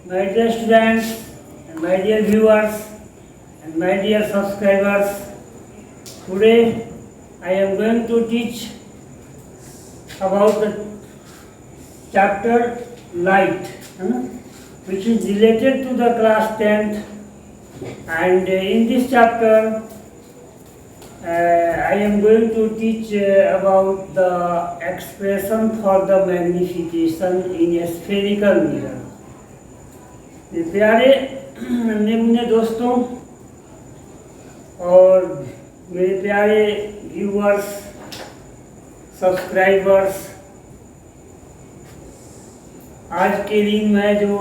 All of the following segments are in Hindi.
My dear students, and my dear viewers, and my dear subscribers, today I am going to teach about the chapter Light, which is related to the class 10th. And in this chapter, I am going to teach about the expression for the magnification in a spherical mirror. प्यारे निम्न दोस्तों और मेरे प्यारे व्यूअर्स, सब्सक्राइबर्स, आज के दिन मैं जो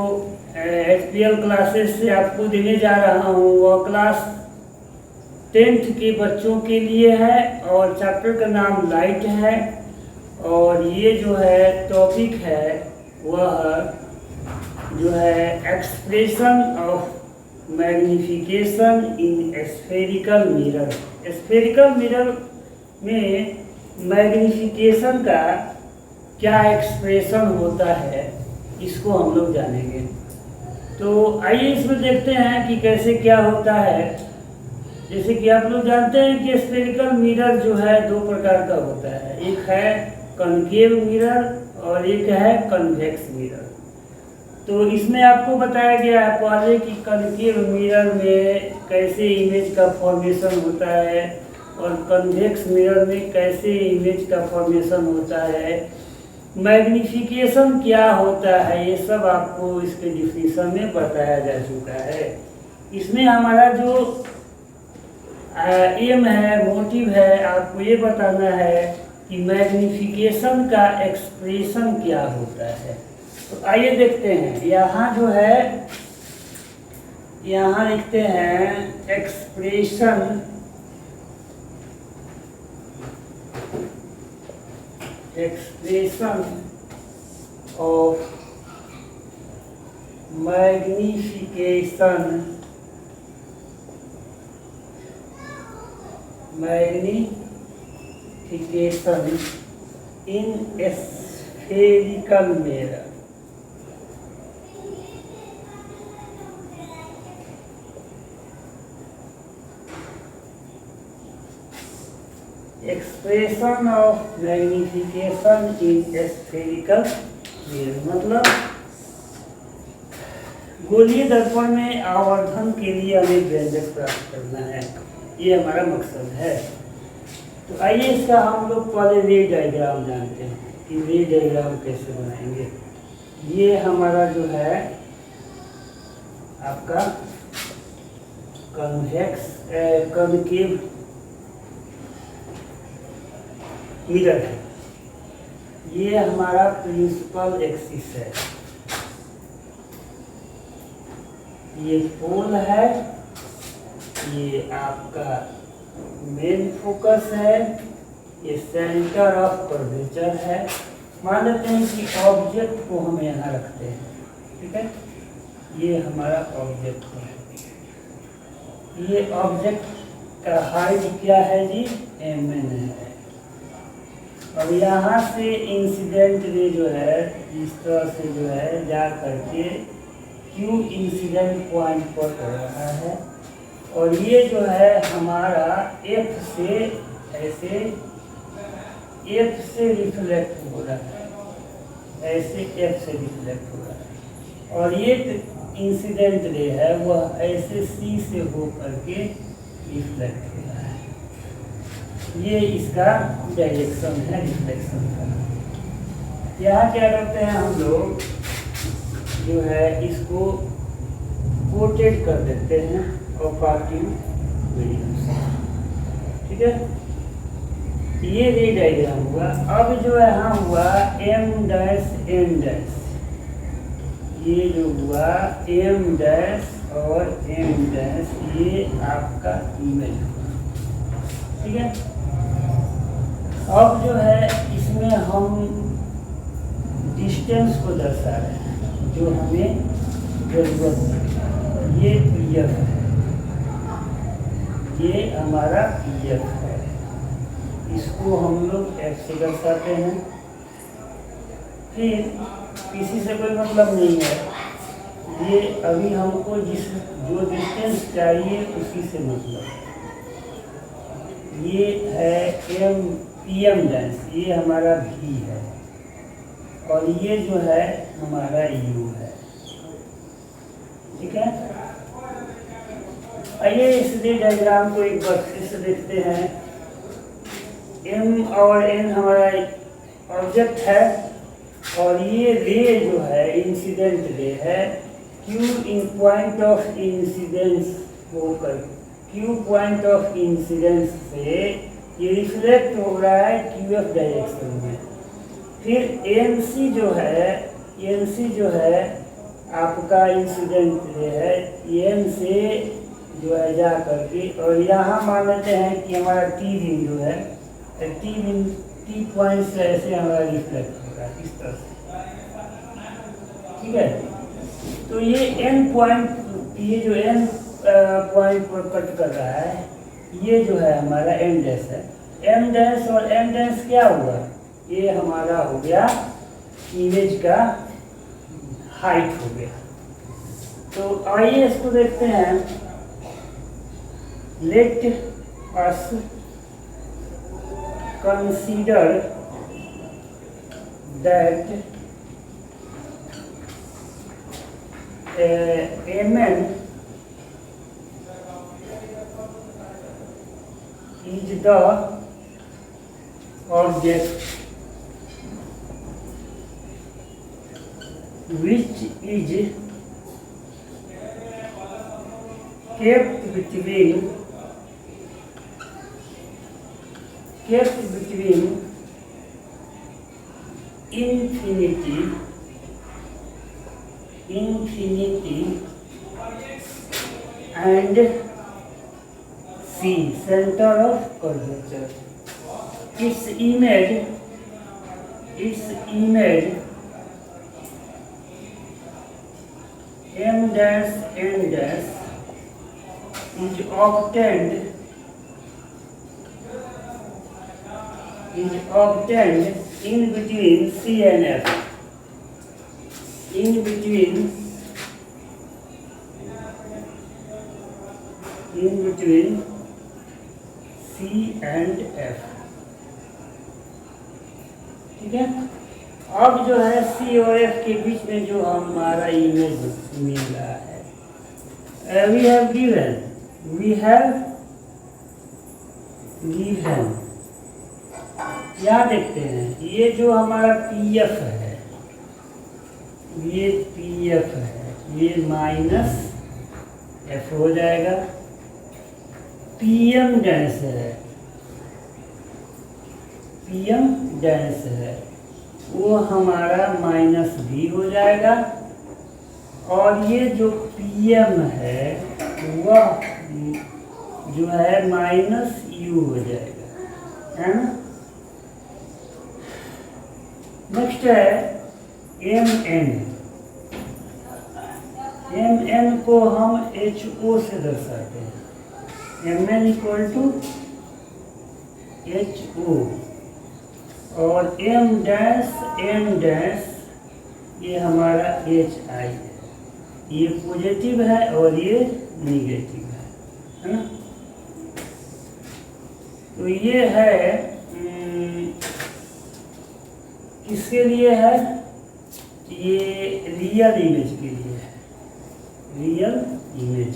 HPL क्लासेस से आपको देने जा रहा हूँ वह क्लास 10th के बच्चों के लिए है और चैप्टर का नाम लाइट है। और ये जो है टॉपिक है वह जो है expression of magnification in spherical mirror. Spherical mirror में मैग्निफिकेशन का क्या एक्सप्रेशन होता है इसको हम लोग जानेंगे। तो आइए इसमें देखते हैं कि कैसे क्या होता है। जैसे कि आप लोग जानते हैं कि स्फेरिकल मिरर जो है दो प्रकार का होता है, एक है कॉन्केव मिरर और एक है कन्वेक्स मिरर। तो इसमें आपको बताया गया है पहले कि कॉन्केव मिरर में कैसे इमेज का फॉर्मेशन होता है और कन्वेक्स मिरर में कैसे इमेज का फॉर्मेशन होता है, मैग्निफिकेशन क्या होता है, ये सब आपको इसके डिफिनीशन में बताया जा चुका है। इसमें हमारा जो एम है, मोटिव है, आपको ये बताना है कि मैग्निफिकेशन का एक्सप्रेशन क्या होता है। तो आइए देखते हैं। यहाँ जो है, यहाँ लिखते हैं expression of magnification in spherical mirror. Expression of magnification in spherical mirror मतलब गोलीय दर्पण में आवर्धन के लिए हमें व्यंजक प्राप्त करना है, ये हमारा मकसद है। तो आइए इसका हम लोग पहले रे डायग्राम जानते हैं कि रे डायग्राम कैसे बनाएंगे। ये हमारा जो है आपका कॉन्केव मिरर है। ये हमारा प्रिंसिपल एक्सिस है, ये पोल है, ये आपका मेन फोकस है, ये सेंटर ऑफ कर्वेचर है। मान लेते हैं कि ऑब्जेक्ट को हम यहाँ रखते हैं, ठीक है, ये हमारा ऑब्जेक्ट है। ये ऑब्जेक्ट का हाइट क्या है जी, mn है। और यहाँ से इंसिडेंट रे जो है इस तरह से जो है जा करके Q इंसिडेंट पॉइंट पर कर रहा है और ये जो है हमारा F से ऐसे F से रिफ्लेक्ट हो रहा है, ऐसे F से रिफ्लेक्ट हो रहा है। और ये इंसिडेंट रे है वह ऐसे C से हो करके रिफ्लेक्ट हो रहा है। ये इसका डायरेक्शन है रिफ्लेक्शन का। यहाँ क्या करते हैं हम लोग जो है इसको कोटेड कर देते हैं ऑपाकिंग मीडियम से, ठीक है। ये रे डायग्राम हुआ। अब जो यहाँ हुआ m डैश n डैश, ये जो हुआ m डैश और m डैश, ये आपका इमेज हुआ, ठीक है। अब जो है इसमें हम डिस्टेंस को दर्शा रहे हैं जो हमें जरूरत है। ये pf है, ये हमारा pf है, इसको हम लोग f से दर्शाते हैं। फिर किसी से कोई मतलब नहीं है, ये अभी हमको जो डिस्टेंस चाहिए उसी से मतलब, ये है PM डांस, ये हमारा V है और ये जो है हमारा U है। ठीक है, आइए इस डायग्राम को एक बार फिर से देखते हैं। M और N हमारा ऑब्जेक्ट है और ये रे जो है इंसिडेंट रे है। Q in point of incidence होकर Q पॉइंट ऑफ इंसिडेंस से ये रिफ्लेक्ट हो रहा है QF डायरेक्शन में। फिर NC जो है आपका इंसिडेंट रे है, N से जो है जा करके, और यहाँ मान लेते हैं कि हमारा T बिंदु है, T पॉइंट से ऐसे हमारा रिफ्लेक्ट हो रहा है इस तरह से। ठीक है, तो ये N पॉइंट, ये जो N पॉइंट पर कट कर रहा है, ये जो है हमारा M डैश है। M डैश और M डैश क्या हुआ, ये हमारा हो गया इमेज का हाइट हो गया। तो आइए इसको देखते हैं। Let us consider that Mn is the object which is kept between infinity and C, center of curvature. Its image M dash N dash is obtained in between C and F. In between C and F। ठीक है, अब जो है C और F के बीच में जो हमारा इमेज मिल रहा है, we have given क्या देखते हैं, ये जो हमारा PF है, ये PF है, ये माइनस F हो जाएगा। PM डैश है, वो हमारा माइनस V हो जाएगा, और ये जो PM है वह जो है माइनस U हो जाएगा, है ना। नेक्स्ट है Mn को हम HO से दर्शाते हैं। Mn इक्वल टू HO, और M डैश N डैश ये हमारा HI है, ये पॉजिटिव है और ये निगेटिव है ना। तो ये है किसके लिए है, ये रियल इमेज के लिए है, रियल इमेज।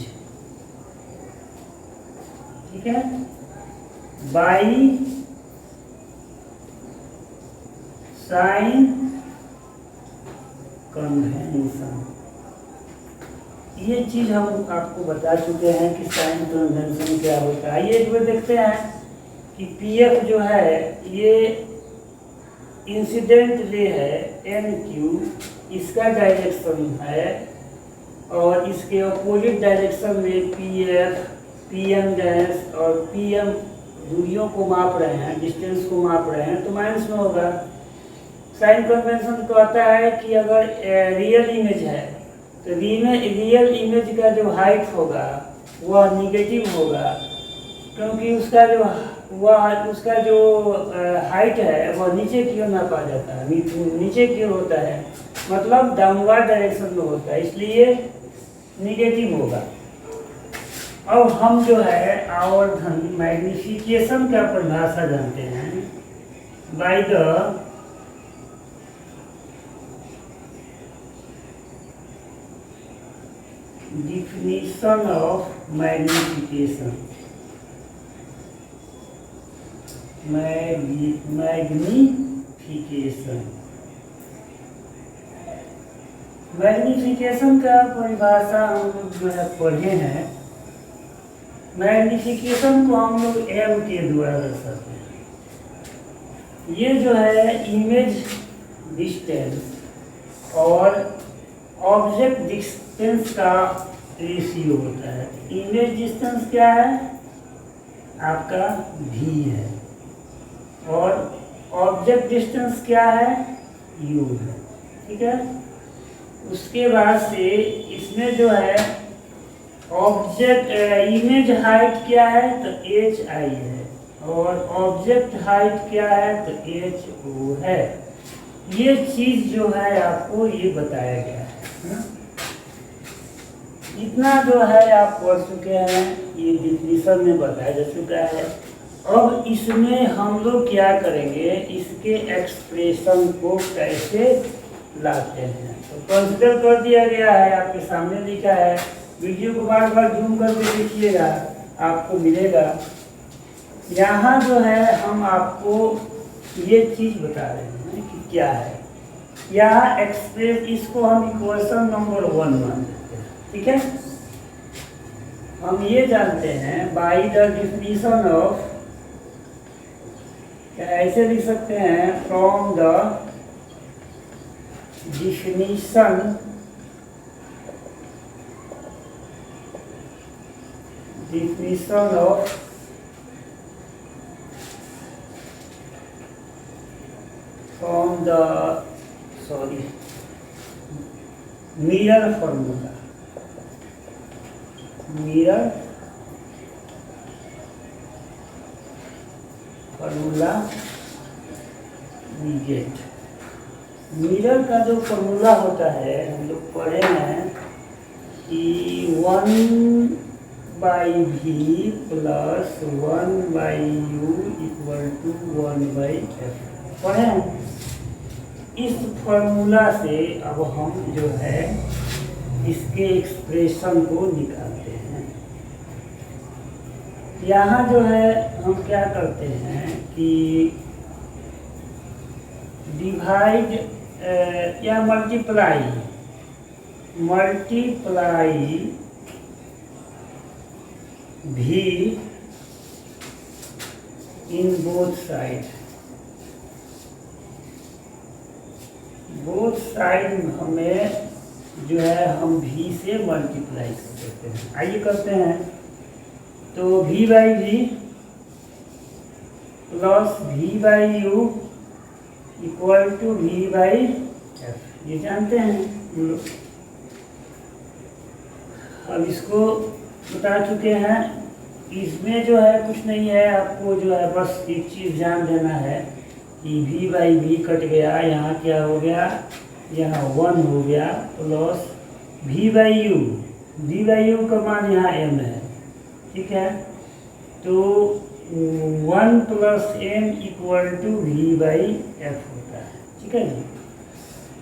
ठीक है, बाई साइन कन्वेंशन, ये चीज हम आपको बता चुके हैं कि साइन कन्वेंशन क्या होता है। ये जो देखते हैं कि PF जो है ये इंसिडेंट रे है NQ, इसका डायरेक्शन है, और इसके अपोजिट डायरेक्शन में PF, PM डैश और PM दूरियों को माप रहे हैं, डिस्टेंस को माप रहे हैं, तो माइनस में होगा। साइन कन्वेंशन कहता है कि अगर रियल इमेज है तो रियल इमेज का जो हाइट होगा वह निगेटिव होगा, क्योंकि उसका जो हाइट है वह नीचे की ओर नापा जाता है, नीचे की ओर होता है। मतलब डाउनवर्ड डायरेक्शन में होता है, इसलिए निगेटिव होगा। अब हम जो है आवर्धन मैग्निफिकेशन का परिभाषा जानते हैं by the definition of magnification। Magnification का परिभाषा हम लोग जो है पढ़े हैं। मैग्निफिकेशन को हम लोग एम के द्वारा दर्शाते हैं। ये जो है इमेज डिस्टेंस और ऑब्जेक्ट डिस्टेंस का रेशियो होता है। इमेज डिस्टेंस क्या है? आपका v है, और ऑब्जेक्ट डिस्टेंस क्या है? u है। ठीक है। उसके बाद से इसमें जो है ऑब्जेक्ट इमेज हाइट क्या है? तो h i है, और ऑब्जेक्ट हाइट क्या है? तो h o है। ये चीज जो है आपको ये बताया गया है। इतना जो है आप पढ़ चुके हैं, ये डिफिनीशन में बताया जा चुका है। अब इसमें हम लोग क्या करेंगे, इसके एक्सप्रेशन को कैसे लाते हैं तो कंसिडर कर दिया गया है, आपके सामने लिखा है। वीडियो को बार बार जूम करके देखिएगा, आपको मिलेगा। यहाँ जो है हम आपको ये चीज बता रहे हैं कि क्या है। यहाँ एक्सप्रेस, इसको हम इक्वेशन नंबर 1 मान लेते हैं। ठीक है। हम ये जानते हैं बाय द डिफिनीशन ऑफ, ऐसे लिख सकते हैं, from the definition of from the mirror formula we get। Mirror का जो फॉर्मूला होता है हम लोग पढ़े हैं कि 1/v + 1/u = 1/f पढ़े हैं। इस फॉर्मूला से अब हम जो है इसके एक्सप्रेशन को निकालते हैं। यहाँ जो है हम क्या करते हैं कि डिवाइड या multiply v in both side हमें जो है हम v से मल्टीप्लाई कर देते हैं। आइए करते हैं। तो v/v + v/u = v/f, ये जानते हैं हम लोग। अब इसको बता चुके हैं। इसमें जो है कुछ नहीं है, आपको जो है बस एक चीज़ ध्यान देना है कि v/v कट गया, यहाँ क्या हो गया, यहाँ 1 हो गया, प्लस v/u का मान यहाँ m है। ठीक है। तो 1 + m = v/f होता है। ठीक है जी।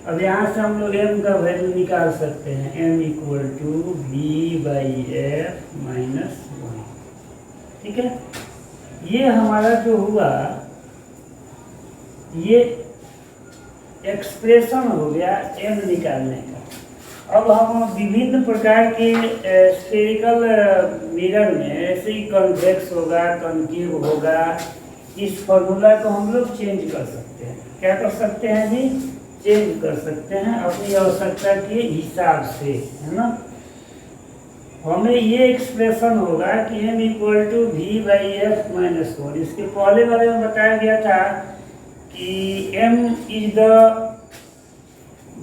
अब यहाँ से हम लोग m का वैल्यू निकाल सकते हैं, m = v/f - 1। ठीक है। ये हमारा जो हुआ ये एक्सप्रेशन हो गया m निकालने का। अब हम विभिन्न प्रकार के स्फेरिकल मिरर में ऐसे ही कॉन्वेक्स होगा, कॉन्केव होगा, इस फॉर्मूला को हम लोग चेंज कर सकते हैं। क्या कर सकते हैं जी? चेंज कर सकते हैं अपनी आवश्यकता के हिसाब से, है ना। हमें ये एक्सप्रेशन होगा कि m = v/f - 1। इसके पहले वाले में बताया गया था कि m is the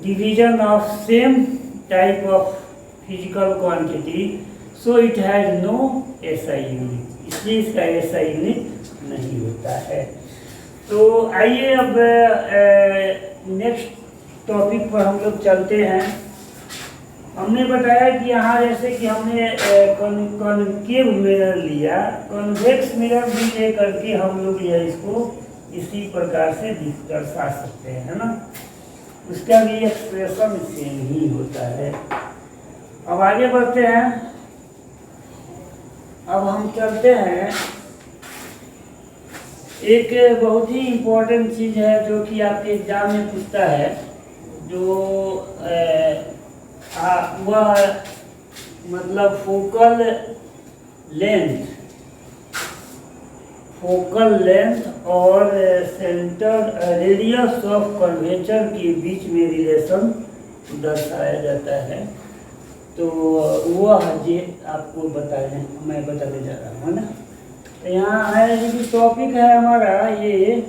division of same type of physical quantity, so it has no SI unit, इसलिए इसका SI यूनिट नहीं होता है। तो आइए अब नेक्स्ट टॉपिक पर हम लोग चलते हैं। हमने बताया कि यहाँ जैसे कि हमने कॉनकेव मिरर लिया, कॉन्वेक्स मिरर भी ले करके हम लोग यह इसको इसी प्रकार से दर्शा सकते हैं, है ना। उसका भी एक्सप्रेशन सेम ही होता है। अब आगे बढ़ते हैं। अब हम चलते हैं, एक बहुत ही इम्पोर्टेंट चीज़ है जो कि आपके एग्जाम में पूछता है, जो वह मतलब फोकल लेंथ और सेंटर रेडियस ऑफ कर्वेचर के बीच में रिलेशन दर्शाया जाता है। तो वह जे आपको मैं बताने जा रहा हूँ, है ना। तो यहाँ है जो टॉपिक है हमारा, ये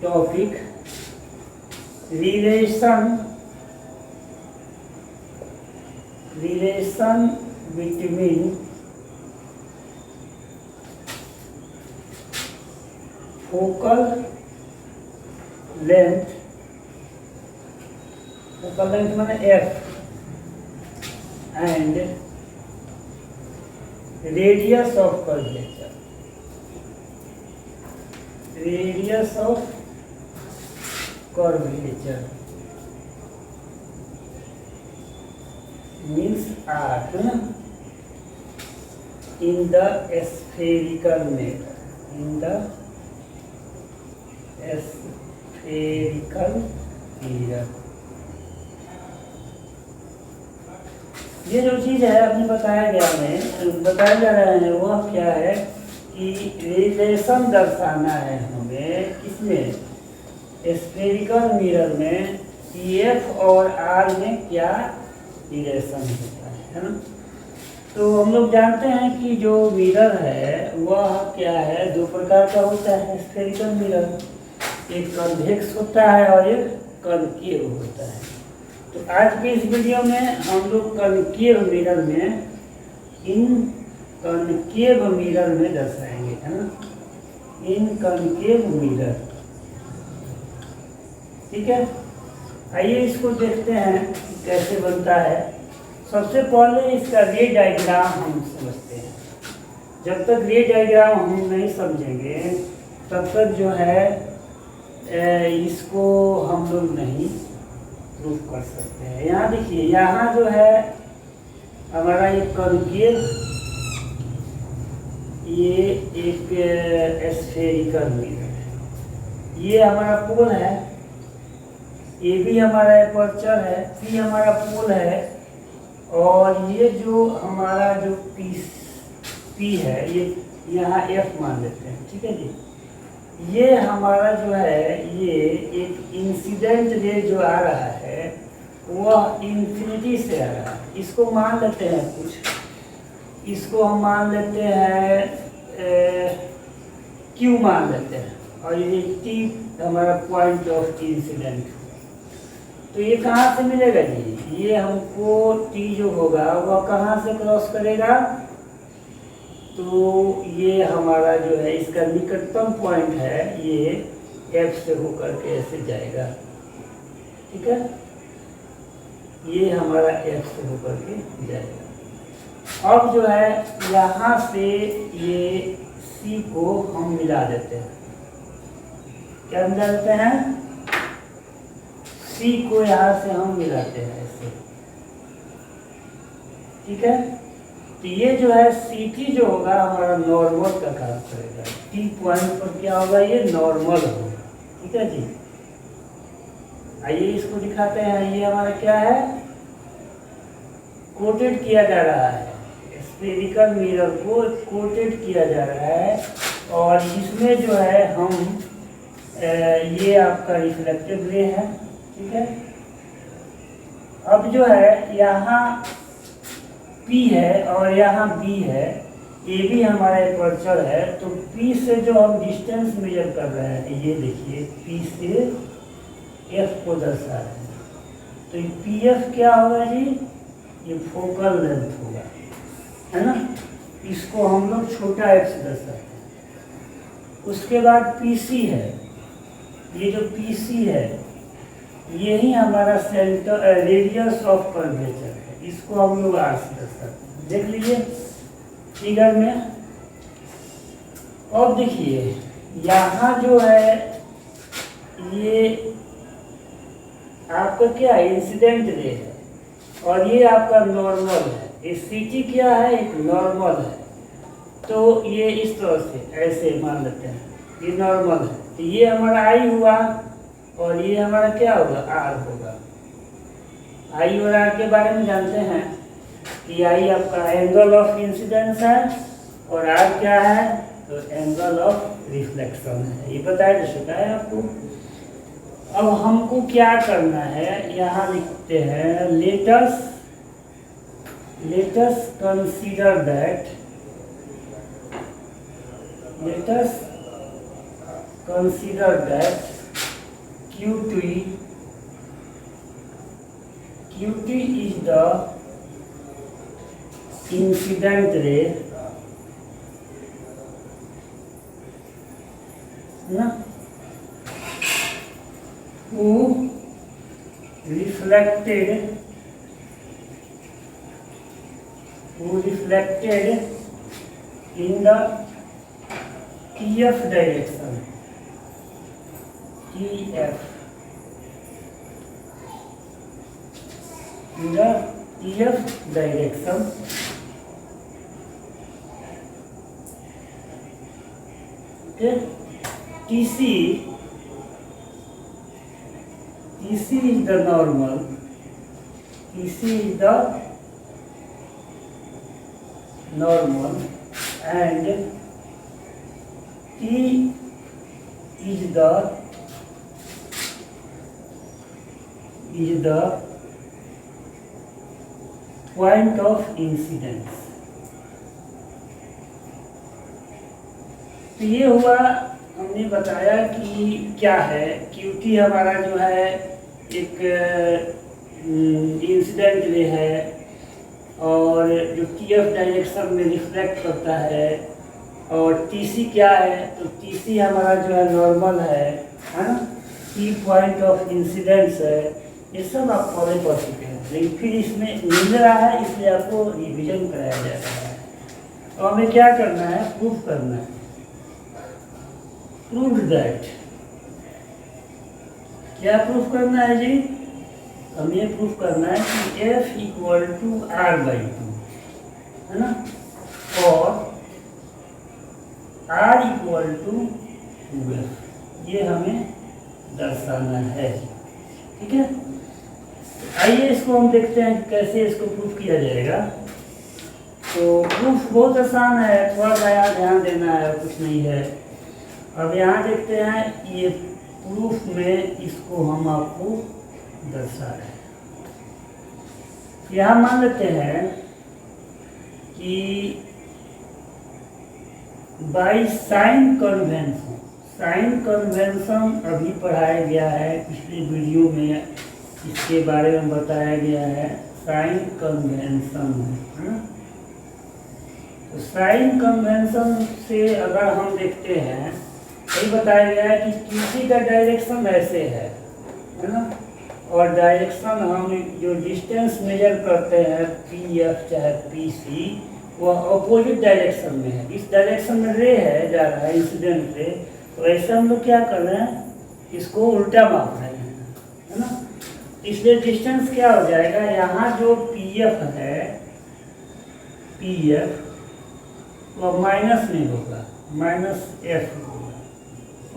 topic relation between focal length माने F and radius of curvature, means R, है ना, इन द स्फेरिकल मिरर। ये जो चीज़ है अपनी बताया जा रहा है वह क्या है कि रिलेशन दर्शाना है हमें, किसमें, स्फेरिकल मिरर में एफ और आर में क्या रिलेशन होता है ना। तो हम लोग जानते हैं कि जो मिरर है वह क्या है, दो प्रकार का होता है स्फेरिकल मिरर, एक कन्वेक्स होता है और एक कनकेव होता है। तो आज के इस वीडियो में हम लोग कनकेव मिरर में दर्शाएंगे, है ना, इन कनकेव मिरर। ठीक है, आइए इसको देखते हैं कैसे बनता है। सबसे पहले इसका रे डायग्राम हम समझते हैं। जब तक रे डायग्राम हम नहीं समझेंगे तब तक जो है इसको हम लोग नहीं प्रूफ कर सकते हैं। यहाँ देखिए, यहाँ जो है हमारा एक कनकेव, ये एक स्फेरिकल मिरर है। ये हमारा पोल है, ये भी हमारा एपर्चर है, पी हमारा पोल है, और ये जो हमारा जो पी है ये यहाँ एफ मान लेते हैं। ठीक है जी, ये हमारा जो है ये एक इंसिडेंट रे जो आ रहा है वह इंफिनिटी से आ रहा है। इसको मान लेते हैं कुछ, इसको हम मान लेते हैं क्यू मान लेते हैं, और ये टी हमारा पॉइंट ऑफ इंसिडेंट। तो ये कहाँ से मिलेगा जी, ये हमको टी जो होगा वह कहाँ से क्रॉस करेगा, तो ये हमारा जो है इसका निकटतम पॉइंट है, ये एफ से होकर के ऐसे जाएगा। ठीक है, ये हमारा एफ से होकर के जाएगा। अब जो है यहाँ से ये सी को हम मिला देते हैं। क्या मिला देते हैं, सी को यहाँ से हम मिलाते हैं ऐसे। ठीक है, तो ये जो है सी टी जो होगा हमारा नॉर्मल का काम करेगा। टी पॉइंट पर क्या होगा, ये नॉर्मल होगा। ठीक है जी, आइए इसको दिखाते हैं। ये हमारा क्या है, कोटेड किया जा रहा है, स्फेरिकल मिरर को कोटेड किया जा रहा है, और इसमें जो है हम ये आपका रिफ्लेक्टिव रे है। ठीक है, अब जो है यहाँ P है और यहाँ B है, ये भी हमारा एपर्चर है। तो P से जो हम डिस्टेंस मेजर कर रहे हैं, ये देखिए P से F को दर्शा रहे हैं, तो ये PF क्या होगा जी, ये फोकल लेंथ होगा, है ना। इसको हम लोग छोटा f से दर्शाते हैं। उसके बाद PC है, ये जो PC है यही हमारा सेंटर रेडियस ऑफ कर्वेचर है, इसको हम लोग आर से दर्शाते हैं। देख लीजिए फिगर में। और देखिए यहाँ जो है ये आपका क्या है, इंसिडेंट रे है, और ये आपका नॉर्मल है। ये सीटी क्या है, एक नॉर्मल है। तो ये इस तरह से ऐसे मान लेते हैं, ये नॉर्मल है। तो ये हमारा आई हुआ और ये हमारा क्या होगा, आर होगा। आई और आर के बारे में जानते हैं कि आई आपका एंगल ऑफ इंसिडेंस है और आर क्या है, तो एंगल ऑफ रिफ्लेक्शन है। ये बताया जा चुका है आपको। अब हमको क्या करना है, यहाँ लिखते हैं let's consider that, let's consider that QT is the incident ray ना, who reflected in the TF direction, TF in the TF direction, okay. TC is the normal, TC is the normal, and T is the point of incidence। तो ये हुआ, हमने बताया कि क्या है QT हमारा जो है एक इंसिडेंट रे है और जो TF डायरेक्शन में रिफ्लेक्ट करता है। और TC क्या है, तो TC हमारा जो है नॉर्मल है ना, T पॉइंट ऑफ इंसिडेंस है। ये सब आप फॉलो कर चुके हैं, लेकिन फिर इसमें मिल रहा है, इसलिए आपको रिवीजन कराया जा रहा है। और हमें क्या करना है, प्रूफ करना है। प्रूव दैट, क्या प्रूफ करना है जी, हमें प्रूफ करना है कि F इक्वल टू R/2 है ना, और R इक्वल टू 2F, ये हमें दर्शाना है। ठीक है, आइए इसको हम देखते हैं कैसे इसको प्रूफ किया जाएगा। तो प्रूफ बहुत आसान है, थोड़ा सा यहाँ ध्यान देना है, कुछ नहीं है। अब यहाँ देखते हैं, ये प्रूफ में इसको हम आपको दर्शा रहे हैं। यहाँ मान लेते हैं कि बाई साइन कन्वेंशन अभी पढ़ाया गया है, पिछले वीडियो में इसके बारे में बताया गया है। साइन कन्वेंशन है ना, तो साइन कन्वेंशन से अगर हम देखते हैं, यही बताया गया है कि QC का डायरेक्शन ऐसे है ना, और डायरेक्शन हम जो डिस्टेंस मेजर करते हैं PF चाहे PC, वो अपोजिट डायरेक्शन में है। इस डायरेक्शन में रे है, जा रहा है इंसिडेंट रे, तो ऐसे हम लोग क्या कर रहे हैं, इसको उल्टा माप रहे हैं, है ना। इसलिए डिस्टेंस क्या हो जाएगा, यहाँ जो PF है, PF वो माइनस में होगा, -F होगा,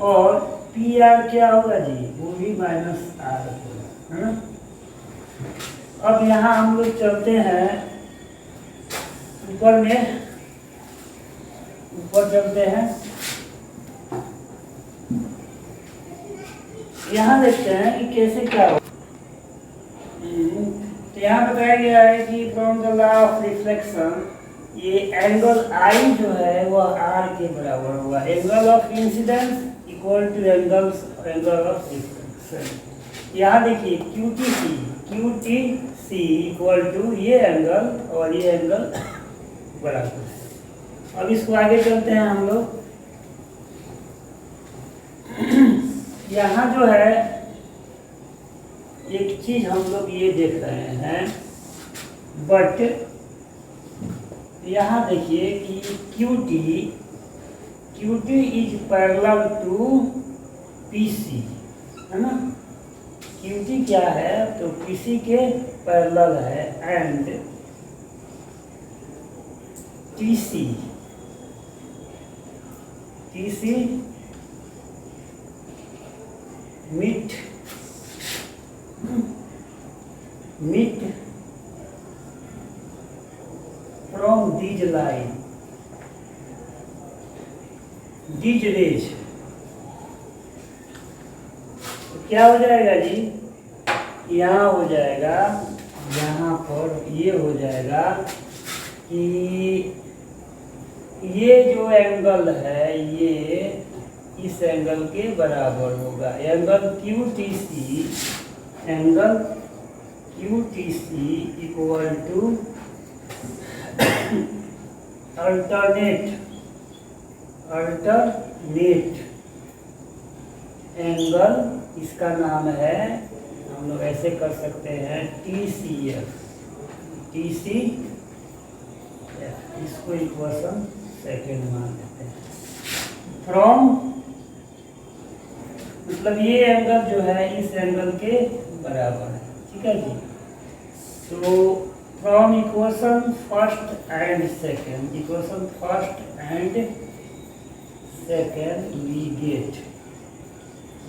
और PR क्या होगा जी, वो भी -R होगा, है ना। अब यहाँ हम लोग चलते हैं ऊपर में, ऊपर चलते हैं। यहाँ देखते हैं कि कैसे क्या हो। तो यहाँ बताया गया है कि from the law of reflection, ये एंगल I जो है वो R के बराबर होगा। Angle of incidence equal to angle of reflection. यहाँ देखिए QTC इक्वल टू ये एंगल और ये एंगल बराबर है। अब इसको आगे चलते हैं हम लोग। यहाँ जो है एक चीज हम लोग ये देख रहे हैं, बट यहाँ देखिए कि QT is parallel to PC, है ना। QT क्या है, तो PC के पैरेलल है, and TC meet from these line, these rays। तो क्या हो जाएगा जी, यहाँ हो जाएगा, यहाँ पर ये हो जाएगा कि ये जो एंगल है ये इस एंगल के बराबर होगा। Angle QTC equal to alternate angle, इसका नाम है, हम लोग ऐसे कर सकते हैं, TCF, इसको इक्वेशन सेकेंड मान लेते हैं। फ्रॉम मतलब ये एंगल जो है इस एंगल के बराबर है, ठीक है जी। तो from equation first and second we get,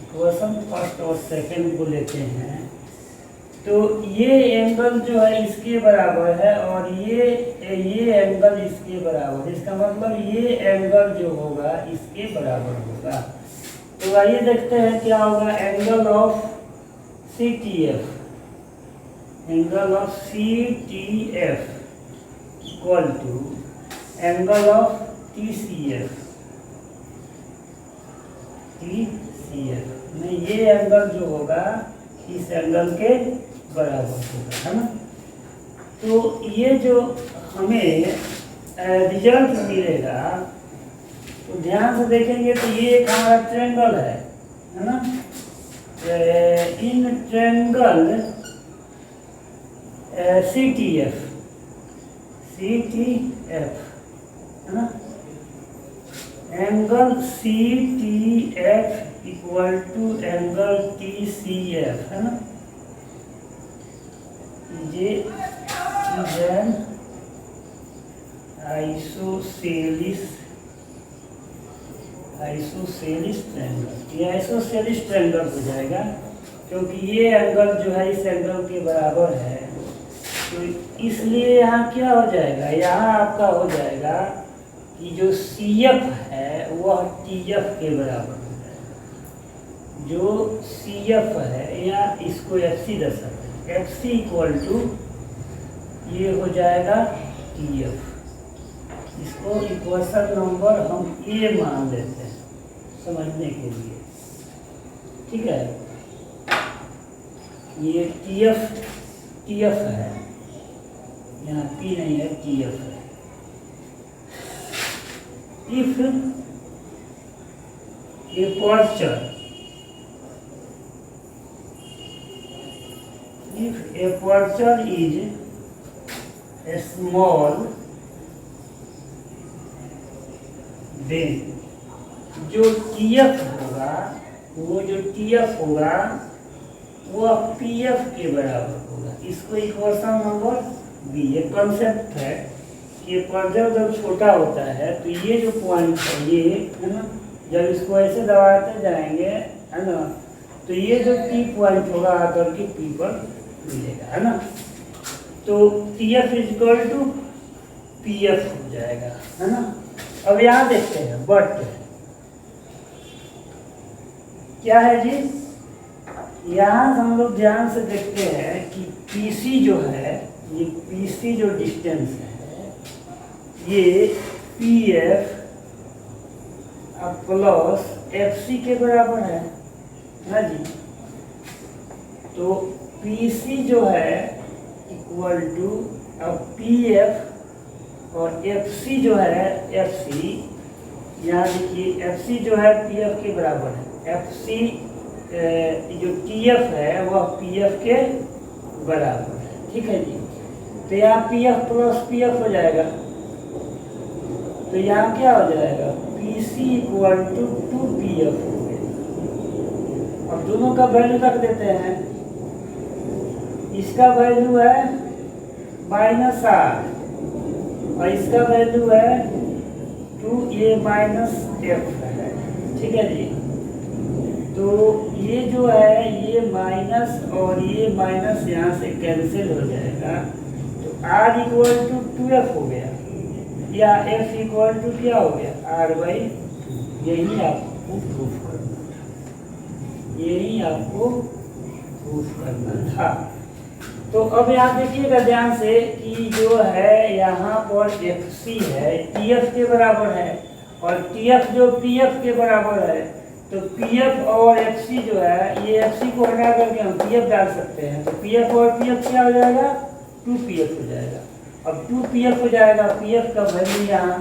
equation first और सेकेंड को लेते हैं, तो ये एंगल जो है इसके बराबर है और ये एंगल इसके बराबर है। इसका मतलब ये एंगल जो होगा इसके बराबर होगा। तो आइए देखते हैं क्या होगा। Angle of CTF equal to angle of TCF में ये एंगल जो होगा इस एंगल के बराबर होगा, है ना। तो ये जो हमें रिजल्ट मिलेगा, तो ध्यान से देखेंगे तो ये एक हमारा ट्रायंगल है ना। इन ट्रायंगल CTF है ना, angle CTF equal to angle TCF, है ना। ये एन आइसोसेलिस ट्रायंगल, ये आइसोसेलिस ट्रायंगल हो जाएगा, क्योंकि ये एंगल जो है इस एंगल के बराबर है। तो इसलिए यहाँ क्या हो जाएगा, यहाँ आपका हो जाएगा कि जो CF है वह TF के बराबर हो जाएगा। जो CF है या इसको FC दर्शाते हैं, FC इक्वल टू ये हो जाएगा TF। इसको इक्वेशन नंबर हम A मान लेते हैं समझने के लिए, ठीक है। ये TF है, यहाँ P नहीं है, TF है। If aperture is a small, then जो TF होगा वह PF के बराबर होगा। इसको इक्वेशन नंबर B, ये कॉन्सेप्ट है कि एपर्चर जब छोटा होता है तो ये जो पॉइंट है ये, है ना, जब इसको ऐसे दबाते जाएंगे, है ना, तो ये जो P पॉइंट होगा आकर के P पर मिलेगा, है ना। तो TF इक्वल टू PF हो जाएगा, है ना। अब यहाँ देखते हैं, बट क्या है जी, यहाँ हम लोग ध्यान से देखते हैं कि PC जो है, ये PC जो डिस्टेंस है, ये PF प्लस FC के बराबर है ना जी। तो PC जो है इक्वल टू PF और FC जो है FC, यहाँ देखिए FC जो है PF के बराबर है। FC जो TF है वह PF के बराबर है। ठीक है जी। तो यहाँ PF प्लस PF हो जाएगा, तो यहाँ क्या हो जाएगा, PC इक्वल टू 2PF हो गया। अब दोनों का वैल्यू रख देते हैं। इसका वैल्यू है -8 और इसका वैल्यू है 2A माइनस F है। ठीक है जी। तो ये जो है ये माइनस और ये माइनस यहाँ से कैंसिल हो जाएगा, तो R इक्वल टू 2F हो गया, या F इक्वल टू क्या हो गया, R/2। यही आपको प्रूफ करना था, यही आपको प्रूफ करना था। तो अब यहाँ देखिएगा ध्यान से कि जो है यहाँ पर FC है TF के बराबर है, और TF जो PF के बराबर है, तो PF और FC जो है, ये FC को हटा करके हम PF डाल सकते हैं, तो PF और PF क्या हो जाएगा, 2PF हो जाएगा। अब 2PF हो जाएगा, PF का वैल्यू यहाँ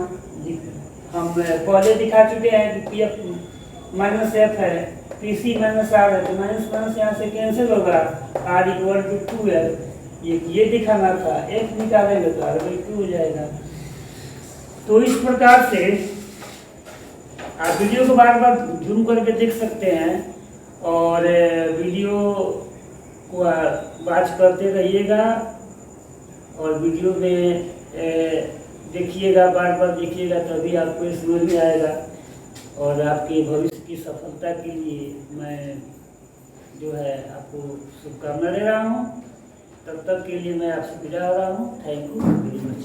हम पहले दिखा चुके हैं कि PF माइनस F है, PC माइनस R है, तो माइनस माइनस यहाँ से कैंसिल होगा, R इक्वल टू 2F। ये दिखाना था, F निकालेंगे तो R/2 हो जाएगा। तो इस प्रकार से आप वीडियो को बार बार जूम करके देख सकते हैं, और वीडियो को वॉच करते रहिएगा, और वीडियो में देखिएगा, बार बार देखिएगा, तभी आपको ये समझ में आएगा। और आपके भविष्य की सफलता के लिए मैं जो है आपको शुभकामना दे रहा हूँ। तब तक के लिए मैं आपसे विदा हो रहा हूँ। Thank you very much.